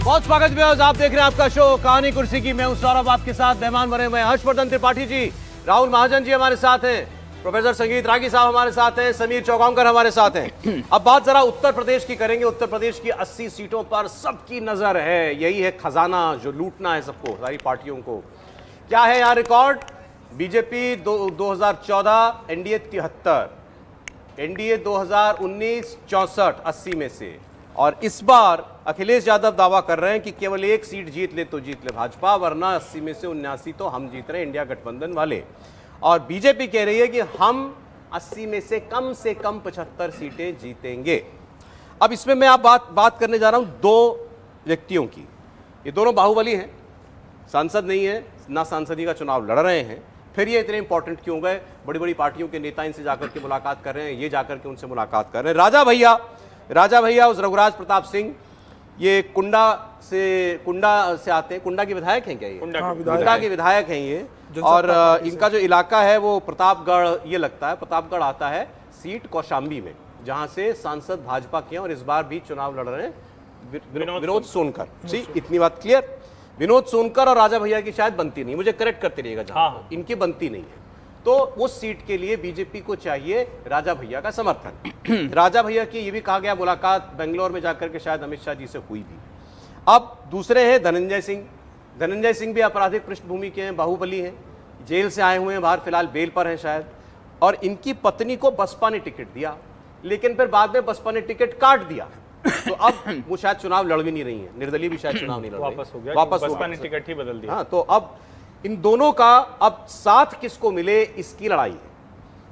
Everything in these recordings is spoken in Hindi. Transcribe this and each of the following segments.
बहुत स्वागत है। आप देख रहे हैं आपका शो कहानी कुर्सी की। मैं हूं सौरभ, आपके साथ मेहमान बने हुए हैं हर्षवर्धन त्रिपाठी जी, राहुल महाजन जी हमारे साथ हैं, प्रोफेसर संगीत रागी साहब हमारे साथ हैं, समीर चौगांवकर हमारे साथ हैं। अब बात जरा उत्तर प्रदेश की करेंगे। उत्तर प्रदेश की 80 सीटों पर सबकी नजर है। यही है खजाना जो लूटना है सबको, सारी पार्टियों को। क्या है यहाँ रिकॉर्ड? बीजेपी 2014, एनडीए 73, एनडीए 2019 64, 80 में से। और इस बार अखिलेश यादव दावा कर रहे हैं कि केवल एक सीट जीत ले तो जीत ले भाजपा, वरना 80 में से 79 तो हम जीत रहे हैं, इंडिया गठबंधन वाले। और बीजेपी कह रही है कि हम 80 में से कम 75 सीटें जीतेंगे। अब इसमें मैं आप बात करने जा रहा हूं दो व्यक्तियों की। ये दोनों बाहुबली हैं, सांसद नहीं है ना, सांसदी का चुनाव लड़ रहे हैं। फिर ये इतने इंपॉर्टेंट क्यों गए? बड़ी बड़ी पार्टियों के नेता इनसे जाकर के मुलाकात कर रहे हैं, ये जाकर के उनसे मुलाकात कर रहे हैं। राजा भैया उस रघुराज प्रताप सिंह, ये कुंडा से आते हैं। कुंडा के विधायक हैं क्या ये? कुंडा के विधायक हैं ये। और इनका जो इलाका है वो प्रतापगढ़, ये लगता है प्रतापगढ़ आता है सीट कौशाम्बी में, जहां से सांसद भाजपा के हैं और इस बार भी चुनाव लड़ रहे हैं विनोद सोनकर। जी, इतनी बात क्लियर। विनोद सोनकर और राजा भैया की शायद बनती नहीं, मुझे करेक्ट करते रहिएगा जहां इनकी बनती नहीं है। तो उस सीट के लिए बीजेपी को चाहिए राजा भैया का समर्थन। राजा भैया की ये भी कहा गया मुलाकात बेंगलोर में जाकर के शायद अमित शाह जी से हुई भी। अब दूसरे हैं धनंजय सिंह। धनंजय सिंह भी आपराधिक पृष्ठभूमि के हैं, बाहुबली हैं, जेल से आए हुए हैं बाहर, फिलहाल बेल पर हैं शायद। और इनकी पत्नी को बसपा ने टिकट दिया, लेकिन फिर बाद में बसपा ने टिकट काट दिया। तो अब वो शायद चुनाव लड़ भी नहीं रही है, निर्दलीय भी शायद चुनाव नहीं लड़ रही, वापस हो गया, वापस बसपा ने टिकट ही बदल दिया। हाँ, तो अब इन दोनों का अब साथ किसको मिले इसकी लड़ाई है।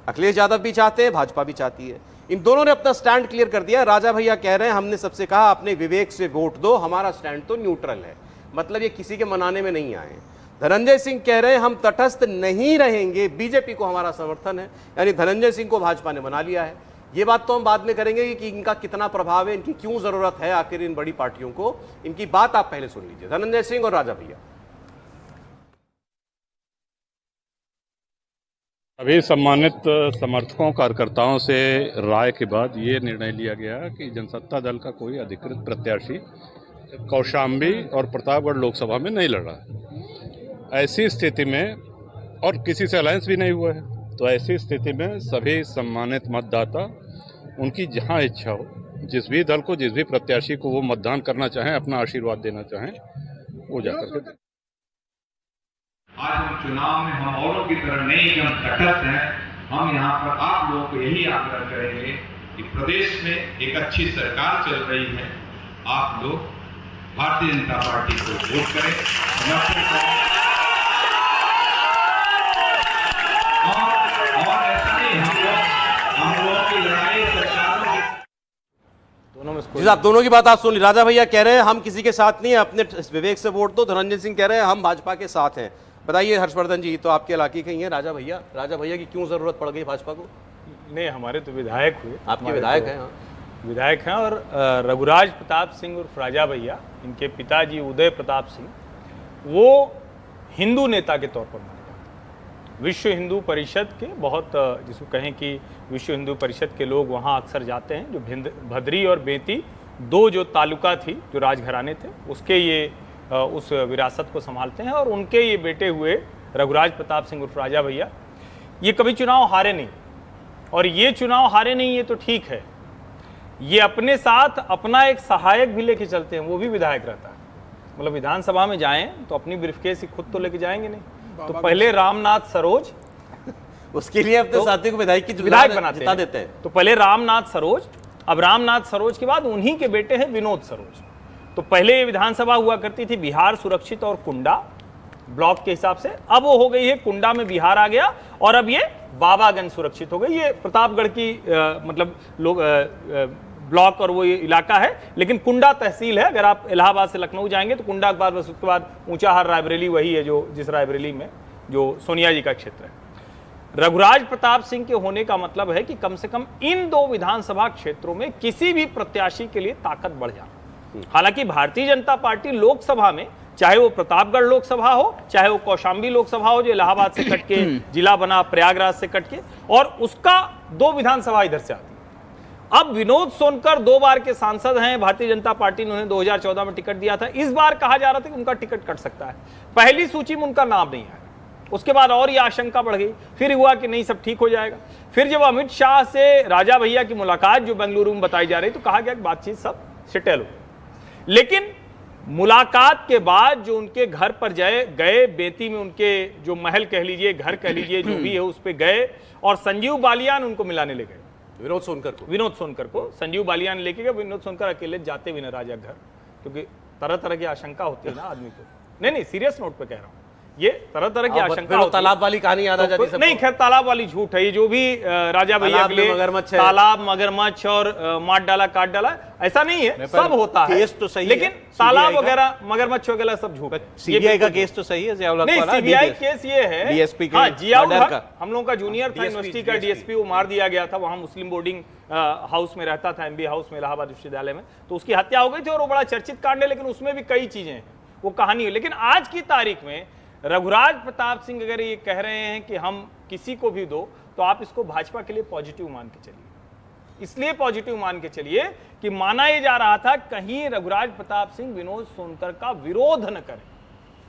अखिलेश यादव भी चाहते हैं, भाजपा भी चाहती है। इन दोनों ने अपना स्टैंड क्लियर कर दिया। राजा भैया कह रहे हैं हमने सबसे कहा अपने विवेक से वोट दो, हमारा स्टैंड तो न्यूट्रल है, मतलब ये किसी के मनाने में नहीं आए। धनंजय सिंह कह रहे हैं हम तटस्थ नहीं रहेंगे, बीजेपी को हमारा समर्थन है, यानी धनंजय सिंह को भाजपा ने बना लिया है। ये बात तो हम बाद में करेंगे कि इनका कितना प्रभाव है, इनकी क्यों जरूरत है आखिर इन बड़ी पार्टियों को। इनकी बात आप पहले सुन लीजिए, धनंजय सिंह और राजा भैया। अभी सम्मानित समर्थकों कार्यकर्ताओं से राय के बाद ये निर्णय लिया गया कि जनसत्ता दल का कोई अधिकृत प्रत्याशी कौशाम्बी और प्रतापगढ़ लोकसभा में नहीं लड़ रहा है। ऐसी स्थिति में, और किसी से अलायंस भी नहीं हुआ है, तो ऐसी स्थिति में सभी सम्मानित मतदाता उनकी जहां इच्छा हो, जिस भी दल को, जिस भी प्रत्याशी को वो मतदान करना चाहें, अपना आशीर्वाद देना चाहें, वो जाकर के। आज हम चुनाव में हम औरों की तरह नहीं कि हम तटस्थ हैं, हम यहाँ पर आप लोगों को यही आग्रह करेंगे कि प्रदेश में एक अच्छी सरकार चल रही है, आप लोग भारतीय जनता पार्टी को वोट करें, और ऐसा नहीं हम लोगों की लड़ाई सरकारों जी साहब, दोनों की बात आप सुन ली। राजा भैया कह रहे हैं हम किसी के साथ नहीं है, अपने विवेक से वोट दो। धनंजय सिंह कह रहे हैं हम भाजपा के साथ हैं। बताइए हर्षवर्धन जी, तो आपके इलाके के ही हैं राजा भैया की क्यों जरूरत पड़ गई भाजपा को? नहीं, हमारे तो विधायक हुए, आपके विधायक हैं? हाँ, विधायक हैं। और रघुराज प्रताप सिंह उर्फ राजा भैया, इनके पिताजी उदय प्रताप सिंह, वो हिंदू नेता के तौर पर माने जाते हैं। विश्व हिंदू परिषद के बहुत, जिसको कहें कि विश्व हिंदू परिषद के लोग वहाँ अक्सर जाते हैं। जो भद्री और बेती दो जो तालुका थी, जो राजघराने थे, उसके ये उस विरासत को संभालते हैं। और उनके ये बेटे हुए रघुराज प्रताप सिंह उर्फ राजा भैया, ये कभी चुनाव हारे नहीं, और ये चुनाव हारे नहीं, ये तो ठीक है। ये अपने साथ अपना एक सहायक भी लेके चलते हैं, वो भी विधायक रहता है। मतलब विधानसभा में जाएं तो अपनी ब्रीफकेस खुद तो लेके जाएंगे नहीं, तो पहले रामनाथ सरोज उसके लिए अपने साथी को विधायक बना देते हैं। तो पहले रामनाथ सरोज, अब रामनाथ सरोज के बाद उन्हीं के बेटे हैं विनोद सरोज। तो पहले ये विधानसभा हुआ करती थी बिहार सुरक्षित और कुंडा ब्लॉक के हिसाब से, अब वो हो गई है कुंडा में बिहार आ गया, और अब ये बाबागंज सुरक्षित हो गई। ये प्रतापगढ़ की मतलब लोग ब्लॉक और वो ये इलाका है, लेकिन कुंडा तहसील है। अगर आप इलाहाबाद से लखनऊ जाएंगे तो कुंडा के बाद बस उसके बाद ऊंचाहार रायबरेली वही है, जो जिस रायबरेली में जो सोनिया जी का क्षेत्र है। रघुराज प्रताप सिंह के होने का मतलब है कि कम से कम इन दो विधानसभा क्षेत्रों में किसी भी प्रत्याशी के लिए ताकत बढ़ जाए। हालांकि भारतीय जनता पार्टी लोकसभा में, चाहे वो प्रतापगढ़ लोकसभा हो, चाहे वो कौशाम्बी लोकसभा हो जो इलाहाबाद से कट के जिला बना प्रयागराज से कट के, और उसका 2 विधानसभा इधर से आती है, अब विनोद सोनकर 2 बार के सांसद हैं, भारतीय जनता पार्टी ने उन्हें 2014 में टिकट दिया था। इस बार कहा जा रहा था कि उनका टिकट कट सकता है। पहली सूची में उनका नाम नहीं आया, उसके बाद और ये आशंका बढ़ गई। फिर हुआ कि नहीं, सब ठीक हो जाएगा। फिर जब अमित शाह से राजा भैया की मुलाकात जो बेंगलुरु में बताई जा रही, तो कहा गया कि बातचीत सब सेटल हो। लेकिन मुलाकात के बाद जो उनके घर पर गए, बेती में उनके जो महल कह लीजिए, घर कह लीजिए, जो भी है उस पर गए, और संजीव बालियान उनको मिलाने ले गए। विनोद सोनकर को संजीव बालियान लेके गए। विनोद सोनकर अकेले जाते भी ना राजा घर, क्योंकि तरह तरह की आशंका होती है ना आदमी को। नहीं, सीरियस नोट पे कह रहा हूं, ये तरह तरह की आशंका होती है। तालाब वाली कहानी याद आ जाती है। नहीं, खैर तालाब वाली झूठ है। ये जो भी राजा भैया के लिए तालाब, मगरमच्छ और मार डाला, काट डाला, ऐसा नहीं है, सब होता है। केस तो सही है, लेकिन तालाब वगैरह, मगरमच्छ वगैरह सब झूठ है। सीबीआई का केस तो सही है, नहीं, सीबीआई केस ये है, डीएसपी हाँ, जियाउल हक हम लोगों का जूनियर था, यूनिवर्सिटी का डीएसपी, वो मार दिया गया था। वहां मुस्लिम बोर्डिंग हाउस में रहता था, एमबी हाउस में, इलाहाबाद विश्वविद्यालय में, तो उसकी हत्या हो गई थी और वो बड़ा चर्चित कांड है। लेकिन उसमें भी कई चीजें हैं, वो कहानी है। लेकिन आज की तारीख में रघुराज प्रताप सिंह अगर ये कह रहे हैं कि हम किसी को भी दो, तो आप इसको भाजपा के लिए पॉजिटिव मान के चलिए। इसलिए पॉजिटिव मान के चलिए कि माना यह जा रहा था कहीं रघुराज प्रताप सिंह विनोद सोनकर का विरोध न करें।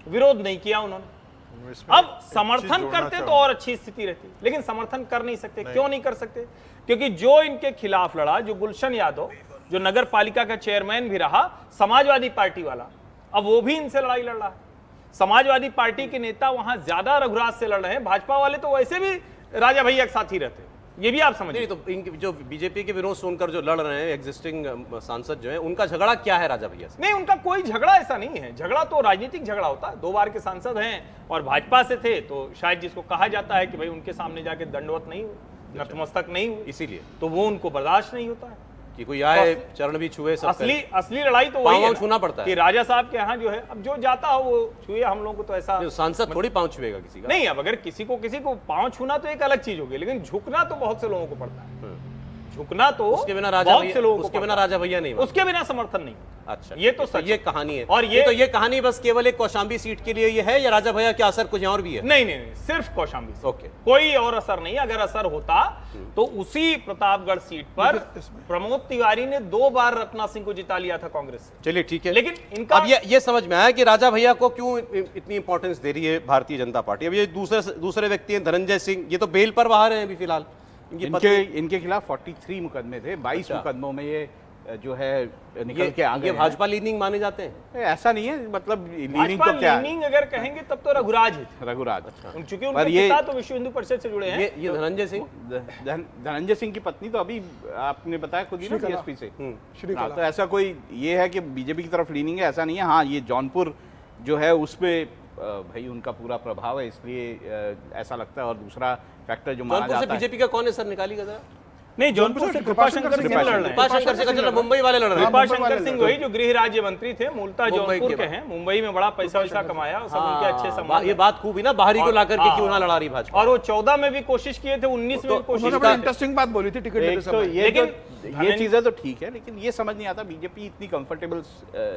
विरोध नहीं किया उन्होंने। अब समर्थन करते तो और अच्छी स्थिति रहती, लेकिन समर्थन कर नहीं सकते। क्यों नहीं कर सकते? क्योंकि जो इनके खिलाफ लड़ा, जो गुलशन यादव, जो नगर पालिका का चेयरमैन भी रहा, समाजवादी पार्टी वाला, अब वो भी इनसे लड़ाई लड़ रहा है। समाजवादी पार्टी के नेता वहां ज्यादा रघुराज से लड़ रहे हैं। भाजपा वाले तो वैसे भी राजा भैया के साथ ही रहते हैं, ये भी आप समझिए। तो इनके जो बीजेपी के विनोद सोनकर जो लड़ रहे हैं, एग्जिस्टिंग सांसद जो है, उनका झगड़ा क्या है राजा भैया से? नहीं, उनका कोई झगड़ा ऐसा नहीं है। झगड़ा तो राजनीतिक झगड़ा होता है। 2 बार के सांसद हैं और भाजपा से थे, तो शायद जिसको कहा जाता है कि भाई उनके सामने जाके दंडवत नहीं हुए, नतमस्तक नहीं हुए, इसीलिए तो वो उनको बर्दाश्त नहीं होता है कि कोई आए, चरण भी छुए, सब असली लड़ाई तो वही है छूना पड़ता है कि राजा साहब के यहाँ जो है, अब जो जाता हो वो छुए। हम लोग को तो ऐसा सांसद थोड़ी पांव छुएगा किसी का। नहीं, अब अगर किसी को पांव छूना तो एक अलग चीज होगी, लेकिन झुकना तो बहुत से लोगों को पड़ता है। झुकना तो उसके बिना राजा भैया नहीं, उसके बिना समर्थन नहीं। अच्छा, ये तो सच, ये कहानी है। और ये कहानी बस केवल एक कौशाम्बी सीट के लिए ये है, या राजा भैया का असर कुछ और भी है? नहीं, सिर्फ कौशाम्बी से। ओके, कोई और असर नहीं। अगर असर होता तो उसी प्रतापगढ़ सीट पर प्रमोद तिवारी ने 2 बार रत्ना सिंह को जिता लिया था कांग्रेस से। चलिए ठीक है, लेकिन इनका अब ये समझ में आया कि राजा भैया को क्यों इतनी इंपॉर्टेंस दे रही है भारतीय जनता पार्टी। अब ये दूसरे व्यक्ति हैं धनंजय सिंह, ये तो बेल पर बाहर हैं अभी फिलहाल। इनके खिलाफ 43 मुकदमे थे, 22 मुकदमों में ये जो है निकल के आ गए। ये भाजपा लीनिंग माने जाते हैं? ऐसा नहीं है, मतलब लीनिंग तो क्या लीनिंग अगर कहेंगे तब तो रघुराज है। रघुराज, क्योंकि उनके पिता तो विश्व हिंदू परिषद से जुड़े हैं। ये धनंजय सिंह की पत्नी तो अभी आपने बताया खुद ही ना, बीएसपी से। तो ऐसा कोई ये है कि बीजेपी की तरफ लीनिंग है, ऐसा नहीं है। हाँ, ये जौनपुर जो है उसमें भाई उनका पूरा प्रभाव है, इसलिए ऐसा लगता है। और दूसरा फैक्टर जो माना जाता है, बीजेपी का कौन है सर, निकालिएगा जरा। नहीं, जौनपुर से कृपाशंकर सिंह लड़ रहे हैं। कृपाशंकर सिंह मुंबई वाले लड़ रहे हैं। कृपाशंकर सिंह वही जो गृह राज्य मंत्री थे, मूलतः जौनपुर के हैं। मुंबई में बड़ा पैसा वैसा कमाया, सब उनके अच्छे संबंध। ये बात खूब ही ना, बाहरी को लाकर के क्यों ना लड़ा रही भाजपा। और वो 14 में भी कोशिश किए थे, 19 में भी कोशिश की। इंटरेस्टिंग बात बोली थी टिकट देते समय। लेकिन ये चीजें तो ठीक है, लेकिन ये समझ नहीं आता बीजेपी इतनी कंफर्टेबल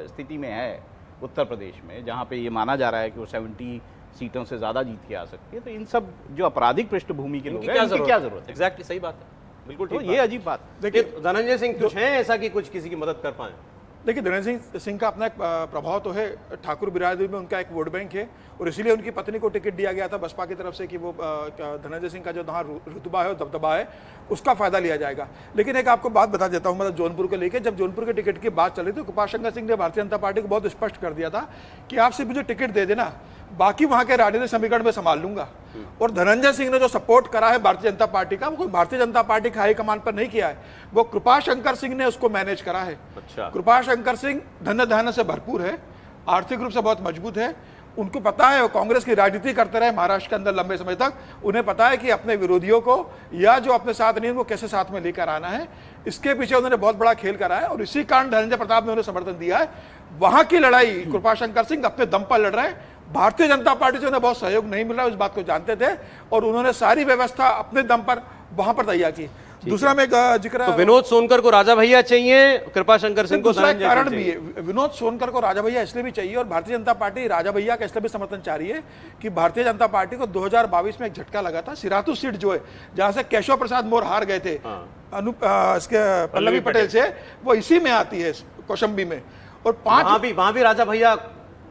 स्थिति में है उत्तर प्रदेश में, जहाँ पे ये माना जा रहा है कि वो 70 सीटों से ज्यादा जीत के आ सकती है। तो इन सब जो आपराधिक पृष्ठभूमि के लोग हैं, इनकी क्या जरूरत है? एग्जैक्टली सही बात है, बिल्कुल ठीक। ये अजीब बात। देखिए धनंजय सिंह कुछ है ऐसा कि कुछ किसी की मदद कर पाए? देखिए, धनंजय सिंह का अपना एक प्रभाव तो है, ठाकुर बिरादरी में उनका एक वोट बैंक है, और इसीलिए उनकी पत्नी को टिकट दिया गया था बसपा की तरफ से कि वो धनंजय सिंह का जो वहाँ रुतबा है, दबदबा है, उसका फायदा लिया जाएगा। लेकिन एक आपको बात बता देता हूँ, मतलब जौनपुर को लेकर, जब जौनपुर के टिकट की बात चल रही थी, कृपाशंकर सिंह ने भारतीय जनता पार्टी को बहुत स्पष्ट कर दिया था कि आप सिर्फ मुझे टिकट दे देना, बाकी वहां के राजनीतिक समीकरण में संभाल लूंगा। और धनंजय सिंह ने जो सपोर्ट करा है भारतीय जनता पार्टी का, वो कोई भारतीय जनता पार्टी के हाईकमान पर नहीं किया है, वो कृपाशंकर सिंह ने उसको मैनेज करा है। अच्छा। कृपाशंकर सिंह धन धान्य से भरपूर है, आर्थिक रूप से बहुत मजबूत है। उनको पता है, वो कांग्रेस की राजनीति करते रहे महाराष्ट्र के अंदर लंबे समय तक, उन्हें पता है कि अपने विरोधियों को या जो अपने साथ नहीं उनको कैसे साथ में लेकर आना है। इसके पीछे उन्होंने बहुत बड़ा खेल करा है, और इसी कारण धनंजय प्रताप ने उन्हें समर्थन दिया है। वहां की लड़ाई कृपाशंकर सिंह अपने दम पर लड़ रहे हैं, भारतीय जनता पार्टी से उन्हें बहुत सहयोग नहीं मिल रहा, उस बात को जानते थे, और उन्होंने सारी व्यवस्था अपने दम पर वहां पर तैयार की। दूसरा में एक जिक्र तो विनोद सोनकर को राजा भैया चाहिए, कृपा शंकर सिंह को दूसरा एक धनंजय कारण सिंह भी चाहिए। है। विनोद सोनकर को राजा भैया इसलिए भी चाहिए और भारतीय जनता पार्टी राजा भैया का इसलिए भी समर्थन चाह रही है कि भारतीय जनता पार्टी को 2022 में एक झटका लगा था। सिरातू सीट जो है जहां से केशव प्रसाद मौर्य हार गए थे इसके पल्लवी पटेल से, वो इसी में आती है कौशाम्बी में। और वहां भी राजा भैया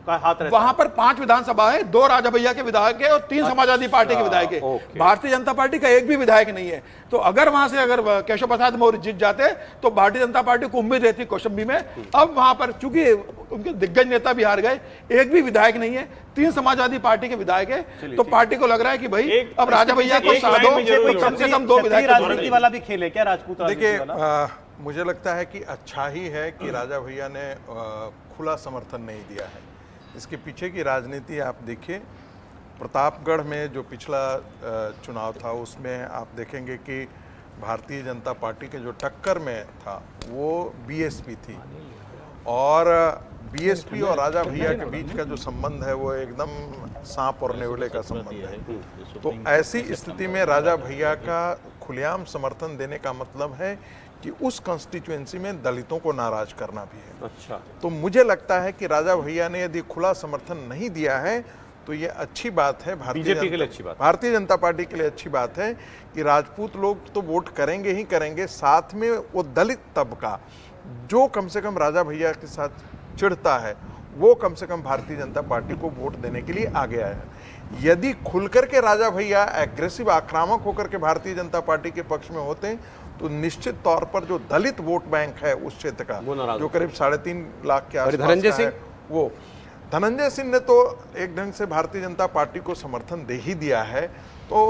का हाथ रहता वहां पर 5 विधानसभा है, 2 राजा भैया के विधायक है और 3 समाजवादी पार्टी के विधायक है। भारतीय जनता पार्टी का एक भी विधायक नहीं है। तो अगर वहां से अगर केशव प्रसाद मौर्य जीत जाते तो भारतीय जनता पार्टी को उम्मीद रहती कौशाम्बी में। अब वहां पर चूंकि उनके दिग्गज नेता भी हार गए, एक भी विधायक नहीं है, 3 समाजवादी पार्टी के विधायक है, तो पार्टी को लग रहा है कि भाई अब राजा भैया को साधो, कम से कम 2 विधायक राजनीति वाला भी खेल है क्या राजपूत देखिए राजनीति वाला? मुझे लगता है कि अच्छा ही है कि राजा भैया ने खुला समर्थन नहीं दिया है। इसके पीछे की राजनीति आप देखिए, प्रतापगढ़ में जो पिछला चुनाव था उसमें आप देखेंगे कि भारतीय जनता पार्टी के जो टक्कर में था वो बीएसपी थी, और बीएसपी और राजा भैया के बीच का जो संबंध है वो एकदम सांप और नेवले का संबंध है। तो ऐसी स्थिति में राजा भैया का खुलेआम समर्थन देने का मतलब है कि उस कॉन्स्टिट्यूएंसी में दलितों को नाराज करना भी है। अच्छा, तो मुझे लगता है कि राजा भैया ने यदि खुला समर्थन नहीं दिया है तो ये अच्छी बात है, बीजेपी के लिए अच्छी बात, भारतीय जनता पार्टी के लिए अच्छी बात है कि राजपूत लोग तो वोट करेंगे ही करेंगे, साथ में वो दलित तबका जो कम से कम राजा भैया के साथ चिढ़ता है वो कम से कम भारतीय जनता पार्टी को वोट देने के लिए आगे आया है। यदि खुलकर के राजा भैया एग्रेसिव आक्रामक होकर के भारतीय जनता पार्टी के पक्ष में होते तो निश्चित तौर पर जो दलित वोट बैंक है उस क्षेत्र का जो करीब 3.5 लाख के आसपास धनंजय सिंह, वो धनंजय सिंह ने तो एक ढंग से भारतीय जनता पार्टी को समर्थन दे ही दिया है। तो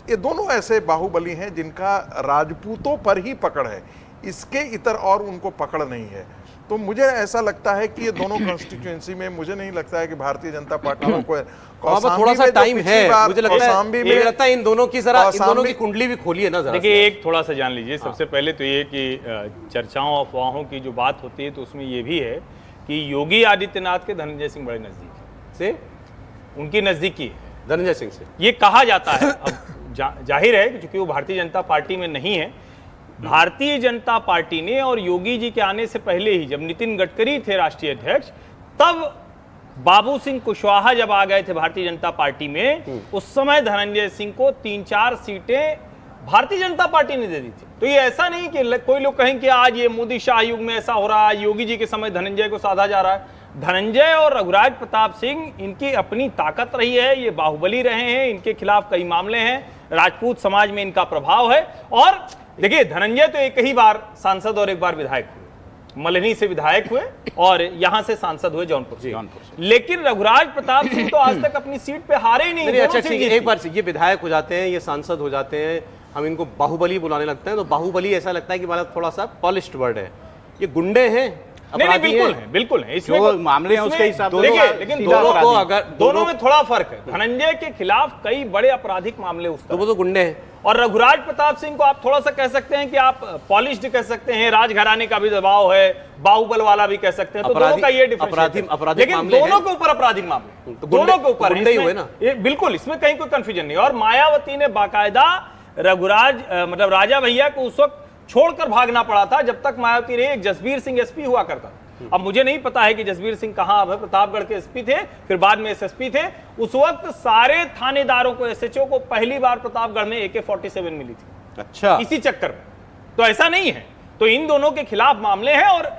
ये दोनों ऐसे बाहुबली हैं जिनका राजपूतों पर ही पकड़ है, इसके इतर और उनको पकड़ नहीं है। तो मुझे ऐसा लगता है कि ये दोनों कॉन्स्टिट्यूएंसी में मुझे नहीं लगता है कि भारतीय जनता पार्टी को थोड़ा सा टाइम है, मुझे लगता है इन दोनों की कुंडली भी खोली है ना जरा। देखिए एक थोड़ा सा जान लीजिए, सबसे पहले तो ये कि चर्चाओं अफवाहों की जो बात होती है तो उसमें ये भी है कि योगी आदित्यनाथ के धनंजय सिंह बड़े नजदीक से, उनकी नजदीकी है धनंजय सिंह से, ये कहा जाता है। अब जाहिर है कि चूंकि वो भारतीय जनता पार्टी में नहीं है, भारतीय जनता पार्टी ने और योगी जी के आने से पहले ही जब नितिन गडकरी थे राष्ट्रीय अध्यक्ष, तब बाबू सिंह कुशवाहा जब आ गए थे भारतीय जनता पार्टी में, उस समय धनंजय सिंह को 3-4 सीटें भारतीय जनता पार्टी ने दे दी थी। तो ये ऐसा नहीं कि कोई लोग कहें कि आज ये मोदी शाह युग में ऐसा हो रहा है, योगी जी के समय धनंजय को साधा जा रहा है। धनंजय और रघुराज प्रताप सिंह इनकी अपनी ताकत रही है, ये बाहुबली रहे हैं, इनके खिलाफ कई मामले हैं, राजपूत समाज में इनका प्रभाव है। और देखिए धनंजय तो एक ही बार सांसद और एक बार विधायक हुए, मल्हनी से विधायक हुए और यहां से सांसद हुए जौनपुर से। लेकिन रघुराज प्रताप सिंह तो आज तक अपनी सीट पे हारे ही नहीं। अच्छा ठीक है, एक बार ये विधायक हो जाते हैं, ये सांसद हो जाते हैं, हम इनको बाहुबली बुलाने लगते हैं, तो बाहुबली ऐसा लगता है कि मतलब थोड़ा सा पॉलिश्ड वर्ड है। ये गुंडे हैं, नहीं, बिल्कुल है इसमें जो मामले हैं उसके हिसाब से। लेकिन दोनों में थोड़ा फर्क है। धनंजय के खिलाफ कई बड़े आपराधिक मामले उस, तो वो तो गुंडे हैं। और रघुराज प्रताप सिंह को आप थोड़ा सा कह सकते हैं कि आप पॉलिश्ड कह सकते हैं, राजघराने का भी दबाव है, बाहुबल वाला भी कह सकते हैं। तो दोनों का ये डिफरेंस है, लेकिन दोनों के ऊपर आपराधिक मामले, दोनों के ऊपर हुए ना, बिल्कुल इसमें कहीं कोई कंफ्यूजन नहीं। और मायावती ने बाकायदा रघुराज मतलब राजा भैया को उस वक्त छोड़कर भागना पड़ा था जब तक मायावती रही। एक जसबीर सिंह एसपी हुआ करता। अब मुझे नहीं पता है कि जसबीर सिंह कहां, अब प्रतापगढ़ के एसपी थे, फिर बाद में एसएसपी थे। उस वक्त सारे थानेदारों को, एसएचओ को पहली बार प्रतापगढ़ में AK-47 मिली थी। अच्छा, इसी चक्कर में। तो ऐसा नहीं है, तो इन दोनों के खिलाफ मामले हैं। और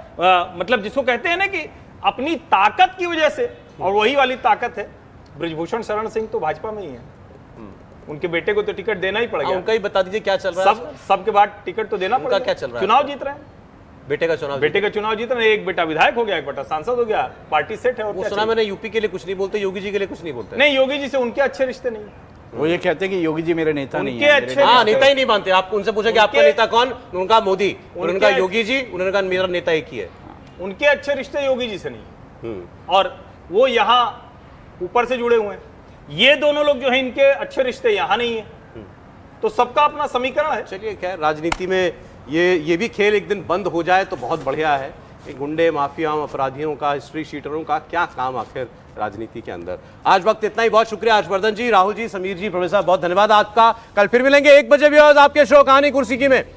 मतलब जिसको कहते हैं ना कि अपनी ताकत की वजह से, और वही वाली ताकत है, ब्रिजभूषण शरण सिंह तो भाजपा में ही है, उनके बेटे को तो टिकट देना ही पड़ेगा। उनका ही बता दीजिए क्या चल रहा है। सबके बाद टिकट तो देना पड़ेगा। क्या चल रहा है? चुनाव जीत रहे हैं, बेटे का चुनाव जीत रहे हैं। एक बेटा विधायक हो गया, एक बेटा सांसद हो गया, पार्टी सेट है। वो सुना मैंने, यूपी के लिए कुछ नहीं बोलते, योगी जी के लिए कुछ नहीं बोलते। नहीं, योगी जी से उनके अच्छे रिश्ते नहीं। वो ये कहते हैं कि योगी जी मेरे नेता नहीं है, नेता ही नहीं मानते। आप उनसे पूछे कि आपका नेता कौन, उनका मोदी, उनका योगी जी, उन्होंने कहा मेरा नेता एक ही है। उनके अच्छे रिश्ते योगी जी से नहीं, और वो यहाँ ऊपर से जुड़े हुए हैं। ये दोनों लोग जो है, इनके अच्छे रिश्ते यहाँ नहीं है। तो सबका अपना समीकरण है। चलिए खैर, राजनीति में ये भी खेल एक दिन बंद हो जाए तो बहुत बढ़िया है। कि गुंडे माफियाओं अपराधियों का हिस्ट्री शीटरों का क्या काम आखिर राजनीति के अंदर। आज वक्त इतना ही, बहुत शुक्रिया हर्षवर्धन जी, राहुल जी, समीर जी, प्रोफेसर बहुत धन्यवाद आपका। कल फिर मिलेंगे 1 बजे भी आपके शो कहानी कुर्सी की में।